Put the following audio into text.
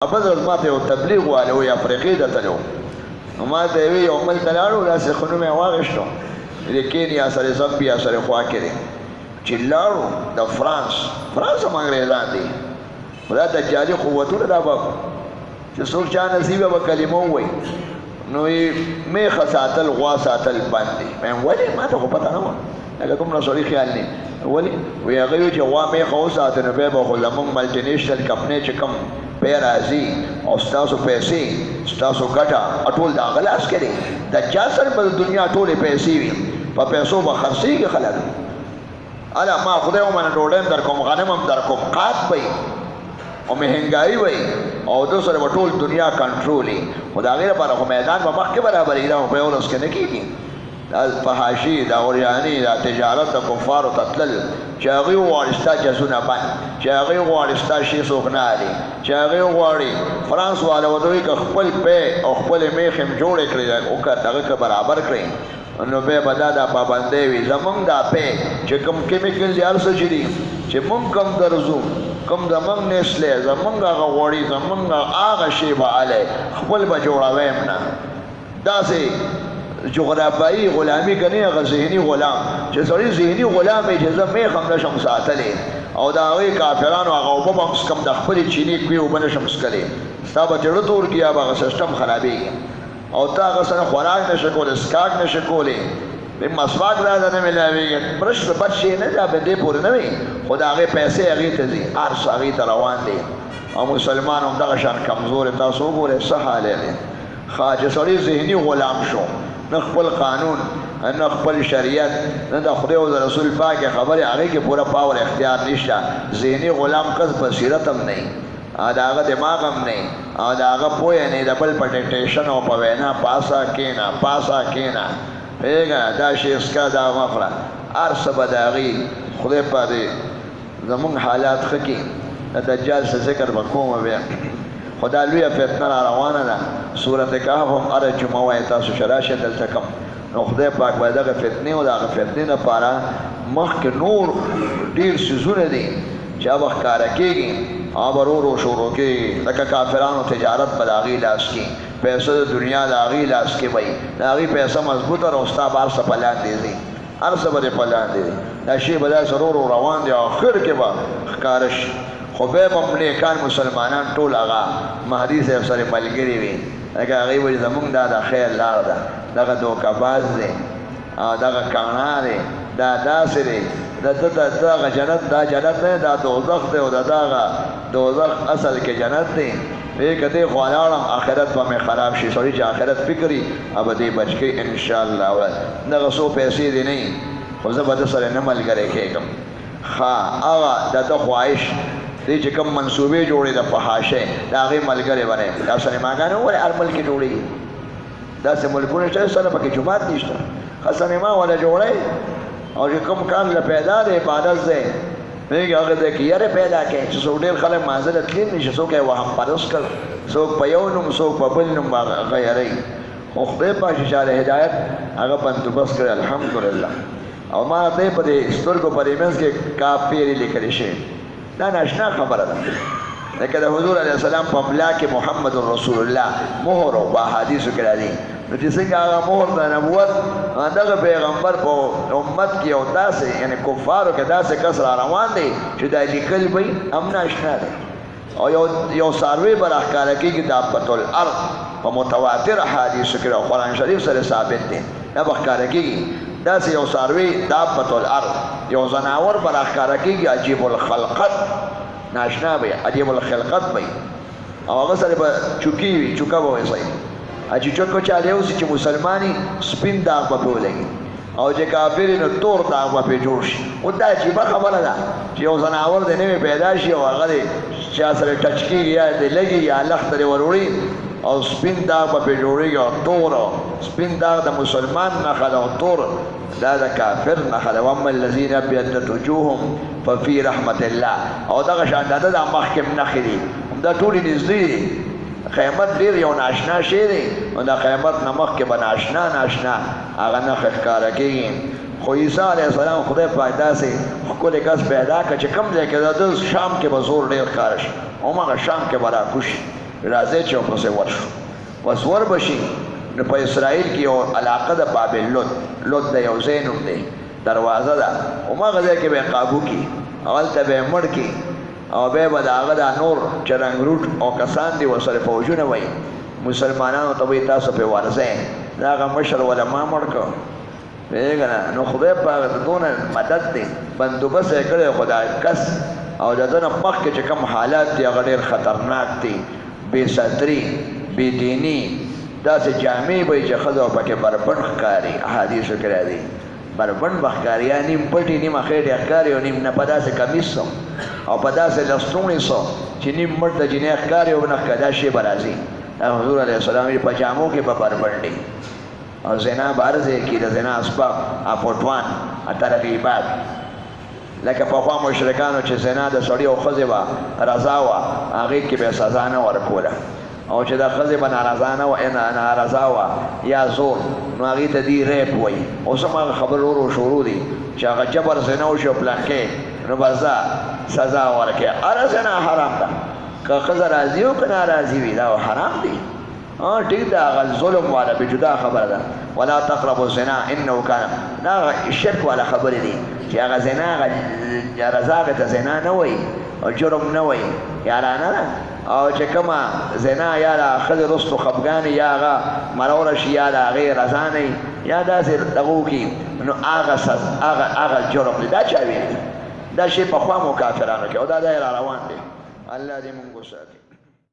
بل ورځ ما ته یو تبلیغ والی وی افریقې ته تلو نو ما ته یې وی یو ملک ته لاړو داسې ښه نوم یې واخیستو د کینیا سره زمبیا سره خوا کې دی چې لاړو د فرانس هم انګریزان دي خو دا دجالي قوتونه دا به چې څوک چا نصیبه به کلمه ووایي نو یې میخه ساتل غوا ساتل بند دي میم ولې ما ته خو پته نه وه لکه دومره سړي خیال نه ولې وی هغه وی چې غوا میخه وساتې نو بیا به خو زمونږ ملټینیشنل کمپنۍ چې کوم پی راځي او ستاسو پیسې ستاسو ګټه ټول د هغه لاس کې دی د چا سره به د دنیا ټولې پیسې وي په پیسو به خرڅېږي خلک اله ما خدای ومنه ډوډۍ هم در کوم غنم هم در کوم قات به او مهنګایي وي او دو سره به ټول دنیا کنټرولي خو د هغې لپاره خو میدان به مخکې برابرېږي دا خو په یو ورځ کې نه کېږي دا فحاشي دا اوریاني دا تجارت د کفارو ته تلل چې هغوی وغواړي ستا جزونه بند چې هغوی وغواړي ستا شي څوک نه هلي چې هغوی وغواړي فرانس والا ورته وایي که خپل پی او خپلې میخې هم جوړې کړي هغه که برابر کړي نو بیا به دا پابندۍ وي زمونږ دا پی چې کوم کیمیکل دي هر څه چې دي چې مونږ کم درځو کوم زمونږ نسلې زمونږ هغه غوړي زمونږ هغه شی به هلی خپل به جوړویم نه داسې جغرافیایي غلامي کني هغه ذهني غلام چې سړی ذهني غلام یې چې زه میخ هم نشم ساتلی او د هغوی کافرانو هغه اوبه به هم څکم د خپلې چینې کوې اوبه نشم څکلی ستا به زړه تور کړي یا به هغه سیسټم خرابېږي او ته هغه سره خوراک نشې کولی سکاک نشې کولی مسواک راته نه میلاوېږي برش د بد شی نه دی به دې پورې نه وي خو د هغې پیسې هغې ته ځي هر څه هغې ته روان دی او مسلمان هم دغه شان کمزورې تاسو وګورئ څه حالی دی ښه چې سړی ذهني غلام شو نه خپل قانون نه خپل شریعت نه د خدای او د رسول پاک خبرې هغې کې پوره پاور اختیار نشته ذهني غلام کس بصیرت هم نه او د هغه دماغ هم نه او د هغه پوهه نه د بل په ډکټیشن او په وینا پاسه کېنه پیږه دا شی اسکا دا مخړه هر څه به د هغې خدای پاک دې زمونږ حالات ښه کړي د دجال څه ذکر به کومه بیا خو دا لویه فتنه را روانه ده صورت کهف هم هره جمعه وایي تاسو چې راشئ دلته کم نو خدای پاک باید دغه فتنې او د هغه فتنې لپاره مخکې نور ډېر څیزونه دي چې هغه ښکاره کېږي هغه به ورو شروع کېږي لکه کافرانو تجارت به د هغې لاس کې پیسه د دنیا د هغې لاس کې وي د هغې پیسه مضبوطه ده او ستا به هر څه په لاندې ځي هر څه به دې په لاندې ځي دا شی به داسې ورو روان دی او اخر کې به ښکاره شي خو بیا به نیکان مسلمانان ټول هغه مهدي صاحب سره ملګري وي لکه هغوی وایي زمونږ دا د خیر لار ده دغه دوکهباز دی او دغه کاڼا دی دا داسې دی دغه جنت دا جنت نه دا دوزخ دی او دغه دوزخ اصل کې جنت دی که دې خوا لاړم آخرت به مې خراب شي سړي چې آخرت فکري به دې بچ کړي انشاءالله دغه څو پیسې دې نه وي خو زه به ده سره نه ملګری کېږم ښه هغه د ده خواهش دې چې کوم منصوبې جوړې د فحاشۍ د هغې ملګری به نه یم دا سینماګانې ولې هر ملک کې جوړېږي داسې ملکونه چې سره پکې جومات نشته ښه سینما وله جوړی او چې کوم کار له پیدا دی عبادت دی هغه ځای کې یارې پیدا کړي چې څوک ډېر خلک مانځه ته تللی نه شي څوک یې وهم پرست کړ څوک په یو نوم څوک په بل نوم هغه یاروي خو خدای پاک چې چا له هدایت هغه بندوبست کړی الحمدلله او ما ته په دې سترګو په دې منځ کې کافرې لیکلی شوي دا ناشنا خبره ده لکه د حضور علیه السلام په ملا کې محمد رسول الله مهر او په احادیثو کې راځي نو چې څنګه هغه مهر د نبوت دغه پیغمبر په امت کې او داسې یعنی کفارو کې داسې کس را روان دی چې دا لیکل به هم ناشنا دی او یو څاروی به راښکاره کېږي دابة الارض په متواتر احادیثو کې او قرآن شریف سره ثابت دی دا به ښکاره کېږي داسې یو څاروی دابة الارض یو ځناور به راښکاره کېږي عجیب الخلقت ناشنا به عجیب الخلقت به او هغه سره به چوکۍ وي چوکه به ویسئ چې چوکه چالی اوسي چې مسلماني سپین داغ به پرې ولګي او چې کافر نو تور داغ به پرې جوړ شي خو دا عجیبه خبره ده چې یو ځناور دی نوی پیدا شي او هغه دی چا سره ټچ کېږي یا دی لګي یا لښته دی ور وړي او سپین داغ به پرې جوړېږي او تور سپین داغ د مسلمان نښه ده او تور دا د کافر نښه ده واما الذین ابیضت وجوههم ففي رحمت الله او دغه شان د ده دا مخکې نښې دي دا ټولې نږدې دي قیامت ډېر یو ناشنا شی دی نو د قیامت نه مخکې به ناشنا هغه نښې ښکاره کېږي خو عیسی علیه السلام خدای پاک داسې ښکلی کس پیدا کړه چې کوم ځای کې د ده شام کې به زور ډېر ښکاره شي هماغه شام کې به راکوشي راځي چې ورپسې ورشو بس وربشي نو په اسرائیل کې یو علاقه د بابل لود د یو ځای نوم دی دروازه ده هماغه ځای کې به یې قابو کړي هغلته به یې مړ کړي او بیا به د هغه دا نور چې رنګروټ او کسان دي ورسره فوجونه وایي مسلمانانو ته وایي تاسو پرې ورځئ د هغه مشر ولا ما مړ کړ پوهېږه نه نو خدای پاک د دونه مدد دی بندوبست یې کړی خو دا کس او د ده نه مخکې چې کوم حالات دي هغه ډېر خطرناک دي بې ستري بې دیني داسې جامې به یې چې ښځه پکې بربنډ ښکاري احادیثو کې راځي بربنډ به ښکاري یا نیم پټې نیمه خېټې ښکاري او نیم نه په داسې کمیس سو او په داسې لستوڼې سو چې نیم مټ د جنۍ ښکاري او نه ښکاري دا شی به راځي حضور علیه السلام په جامو کې به بربنډ دي او زنا به هر ځای کې د زنا اسباب پټوان ترغیبات لکه پخوا مشرکانو چې زنا د سړي او ښځې به رضا وه هغې کې به سزا نه ورکوله او چې د ښځې به نارضا وه یا زور نو هغې ته دي ریپ وایي اوس هم هغه خبر ورو شروع دي چې هغه جبر زنا وشي او پلانکې نو به سزا ورکړي هره زنا حرام ده که ښځه راضي او که ناراضي وي دا حرام دي ټیک ده هغه ظلم والا به جدا خبره ده ولا تقربوا الزنا انه کان دا شرک والا خبرې دي چې هغه زنا هغه رضا هغې ته زنا نه وایي او جرم نه وایي یارانه ده او چې کومه زنا یا د ښځې رستو خفګانې یا هغه مروره شي یا د هغې رضا نه وي یا داسې دغه وکړي نو هغه جرم دی دا چا ویلي دا شی پخوا مو کافرانو کې او دا دی را روان دی الله دې مونږ وساتي